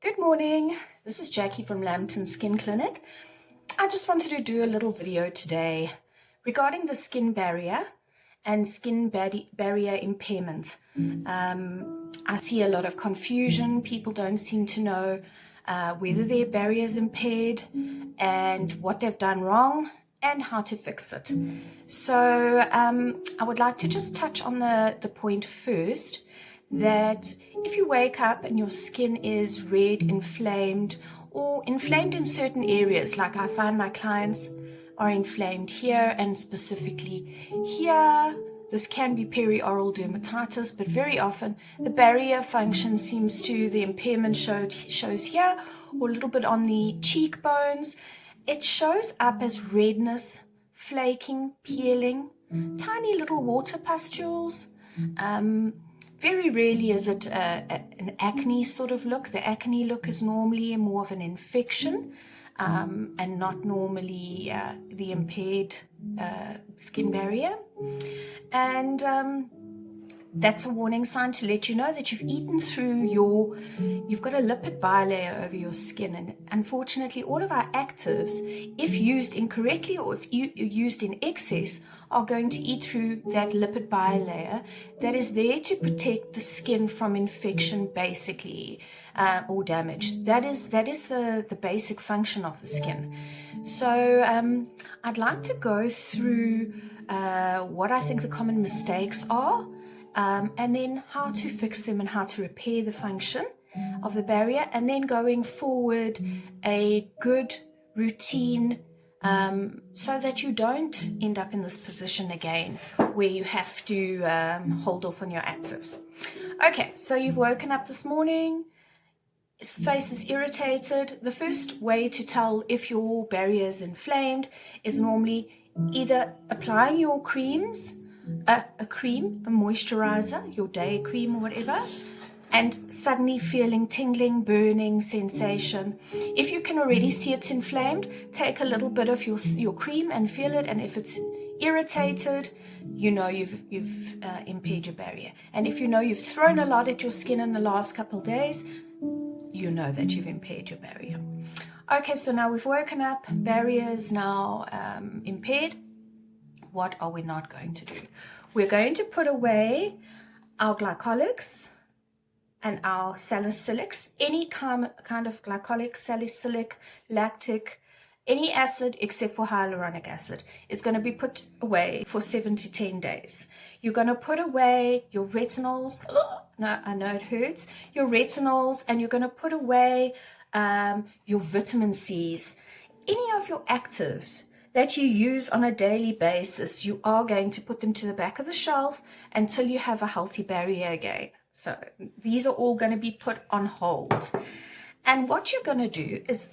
Good morning, this is Jackie from Lambton Skin Clinic. I just wanted to do a little video today regarding the skin barrier and skin barrier impairment. I see a lot of confusion. People don't seem to know whether their barrier is impaired and what they've done wrong and how to fix it. So I would like to just touch on the point first that if you wake up and your skin is red, inflamed, or inflamed in certain areas, like I find my clients are inflamed here and specifically here. This can be perioral dermatitis, but very often the barrier function seems to, the impairment shows here, or a little bit on the cheekbones. It shows up as redness, flaking, peeling, tiny little water pustules. Very rarely is it an acne sort of look. The acne look is normally more of an infection and not normally the impaired skin barrier. And that's a warning sign to let you know that you've eaten through you've got a lipid bilayer over your skin. And unfortunately, all of our actives, if used incorrectly or if used in excess, are going to eat through that lipid bilayer that is there to protect the skin from infection, basically, or damage. That is the basic function of the skin. So I'd like to go through what I think the common mistakes are, and then how to fix them and how to repair the function of the barrier, and then going forward a good routine so that you don't end up in this position again where you have to hold off on your actives. Okay, so you've woken up this morning, his face is irritated. The first way to tell if your barrier is inflamed is normally either applying your creams, a moisturizer, your day cream or whatever, and suddenly feeling tingling, burning sensation. If you can already see it's inflamed, take a little bit of your cream and feel it, and if it's irritated, you know you've impaired your barrier. And if you know you've thrown a lot at your skin in the last couple of days, you know that you've impaired your barrier. Okay, so now we've woken up, barrier is now impaired. What are we not going to do? We're going to put away our glycolics and our salicylics, any kind of glycolic, salicylic, lactic, any acid except for hyaluronic acid is going to be put away for 7 to 10 days. You're going to put away your retinols. No, I know it hurts. Your retinols, and you're going to put away your vitamin C's. Any of your actives that you use on a daily basis, you are going to put them to the back of the shelf until you have a healthy barrier again. So these are all going to be put on hold. And what you're going to do is,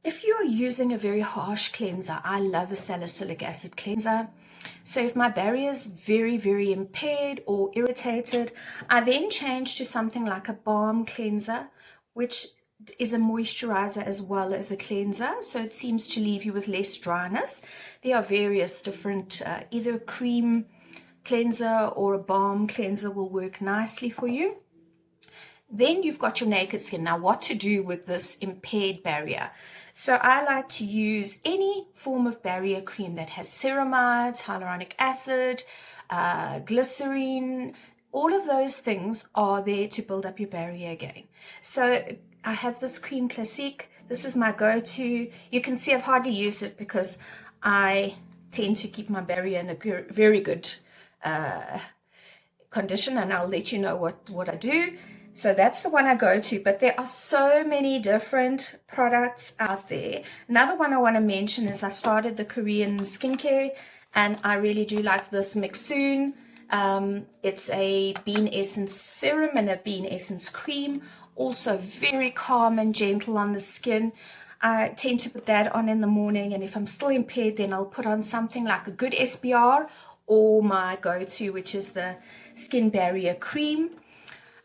if you're using a very harsh cleanser, I love a salicylic acid cleanser. So if my barrier is very, very impaired or irritated, I then change to something like a balm cleanser, which is a moisturizer as well as a cleanser. So it seems to leave you with less dryness. There are various different, either a cream cleanser or a balm cleanser will work nicely for you. Then you've got your naked skin. Now, what to do with this impaired barrier? So I like to use any form of barrier cream that has ceramides, hyaluronic acid, glycerine. All of those things are there to build up your barrier again. So I have this Cream Classique. This is my go-to. You can see I've hardly used it because I tend to keep my barrier in a very good condition, and I'll let you know what I do. So that's the one I go to, but there are so many different products out there. Another one I want to mention is I started the Korean skincare, and I really do like this Mixsoon. It's a bean essence serum and a bean essence cream, also very calm and gentle on the skin. I tend to put that on in the morning, and if I'm still impaired, then I'll put on something like a good SBR or my go-to, which is the skin barrier cream.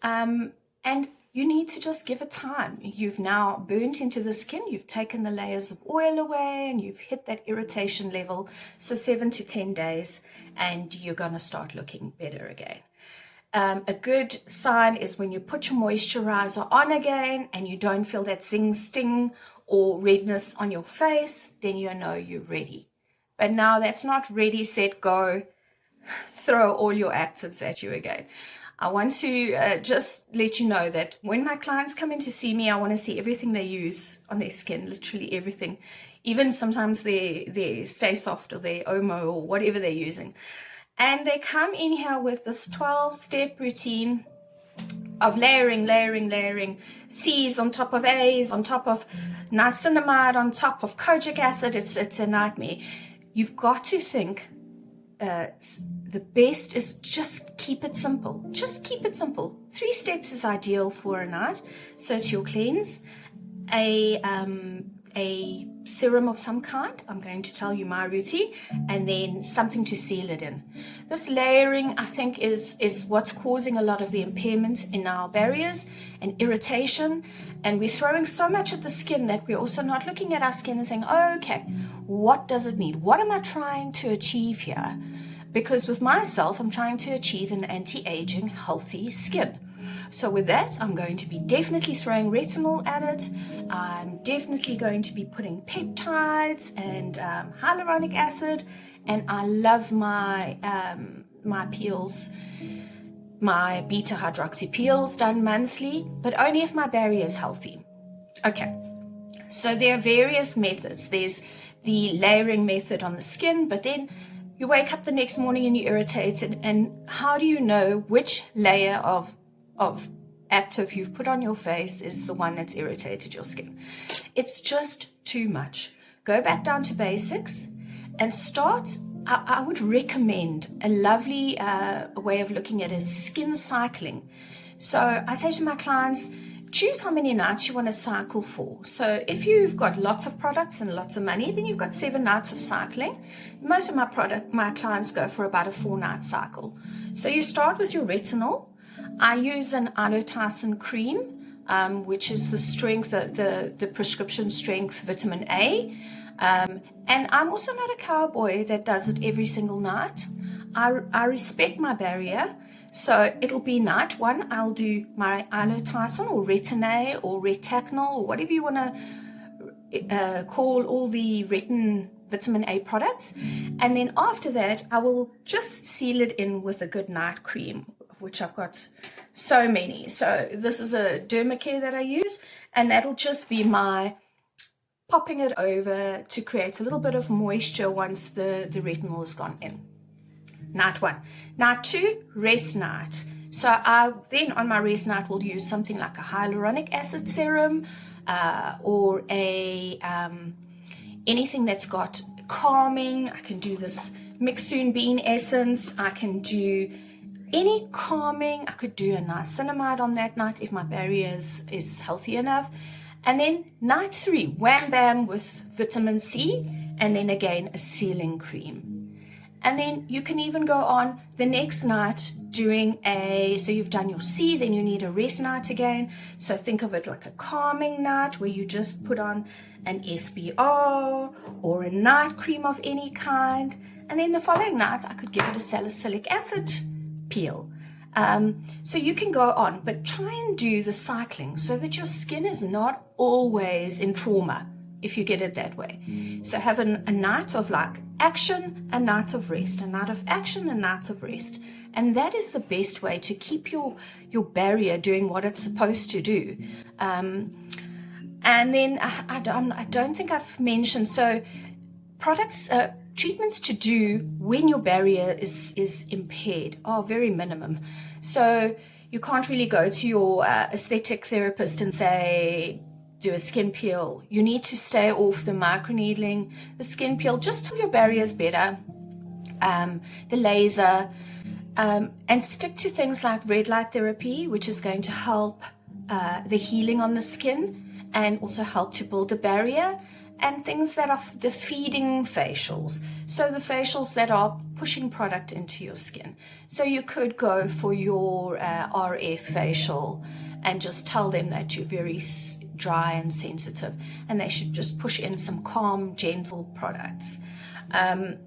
And you need to just give it time. You've now burnt into the skin, you've taken the layers of oil away, and you've hit that irritation level. So 7 to 10 days, and you're going to start looking better again. A good sign is when you put your moisturizer on again and you don't feel that zing, sting, or redness on your face, then you know you're ready. But now that's not ready, set, go, throw all your actives at you again. I want to just let you know that when my clients come in to see me, I want to see everything they use on their skin, literally everything. Even sometimes their Stay Soft or their Omo or whatever they're using. And they come in here with this 12-step routine of layering, C's on top of A's, on top of niacinamide, on top of kojic acid. It's a nightmare. You've got to think the best is just keep it simple. Just keep it simple. 3 steps is ideal for a night. So it's your cleanse, a serum of some kind. I'm going to tell you my routine, and then something to seal it in. This layering, I think, is what's causing a lot of the impairments in our barriers and irritation. And we're throwing so much at the skin that we're also not looking at our skin and saying, oh, okay, what does it need? What am I trying to achieve here? Because with myself, I'm trying to achieve an anti-aging healthy skin. So with that, I'm going to be definitely throwing retinol at it. I'm definitely going to be putting peptides and hyaluronic acid. And I love my my peels, my beta hydroxy peels done monthly, but only if my barrier is healthy. Okay, so there are various methods. There's the layering method on the skin, but then you wake up the next morning and you're irritated. And how do you know which layer of active you've put on your face is the one that's irritated your skin? It's just too much. Go back down to basics and start. I would recommend a lovely way of looking at it is skin cycling. So I say to my clients, choose how many nights you want to cycle for. So if you've got lots of products and lots of money, then you've got 7 nights of cycling. Most of my clients go for about a 4-night cycle. So you start with your retinol. I use an allotycin cream, which is the strength, the prescription strength vitamin A. And I'm also not a cowboy that does it every single night. I respect my barrier. So it'll be night 1, I'll do my allotycin or retin-A or retacnol or whatever you want to call all the vitamin A products. And then after that, I will just seal it in with a good night cream, of which I've got so many. So this is a Dermacare that I use, and that'll just be my popping it over to create a little bit of moisture once the retinol has gone in. Night 1. Night 2, rest night. So I then on my rest night will use something like a hyaluronic acid serum or anything that's got calming. I can do this mixune bean essence. I can do any calming. I could do a niacinamide on that night if my barrier is healthy enough. And then night 3, wham bam with vitamin C, and then again a sealing cream. And then you can even go on the next night doing so you've done your C, then you need a rest night again. So think of it like a calming night where you just put on an SBR or a night cream of any kind. And then the following night, I could give it a salicylic acid peel. So you can go on, but try and do the cycling so that your skin is not always in trauma, if you get it that way. So have a night of like action, a night of rest, a night of action, a night of rest. And that is the best way to keep your barrier doing what it's supposed to do. And then I don't think I've mentioned, so products, treatments to do when your barrier is impaired are very minimum. So you can't really go to your aesthetic therapist and say, do a skin peel. You need to stay off the microneedling, the skin peel, just till your barrier is better, the laser, and stick to things like red light therapy, which is going to help the healing on the skin and also help to build a barrier, and things that are the feeding facials. So the facials that are pushing product into your skin. So you could go for your RF facial and just tell them that you're very dry and sensitive, and they should just push in some calm, gentle products. And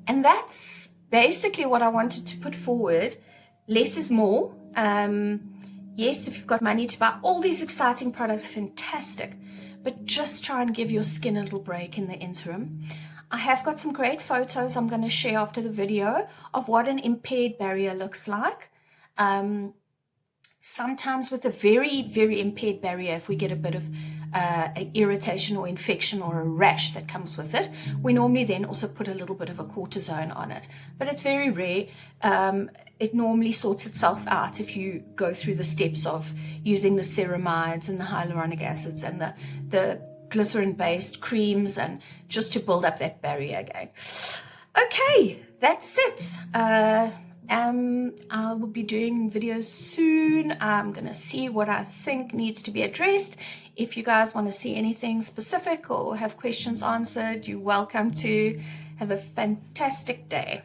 that's basically what I wanted to put forward. less is more. Yes, if you've got money to buy all these exciting products, fantastic, but just try and give your skin a little break in the interim. I have got some great photos I'm going to share after the video of what an impaired barrier looks like. Sometimes with a very, very impaired barrier, if we get a bit of irritation or infection or a rash that comes with it, we normally then also put a little bit of a cortisone on it. But it's very rare. It normally sorts itself out if you go through the steps of using the ceramides and the hyaluronic acids and the glycerin-based creams, and just to build up that barrier again. Okay, that's it. I will be doing videos soon. I'm going to see what I think needs to be addressed. If you guys want to see anything specific or have questions answered, you're welcome to. Have a fantastic day.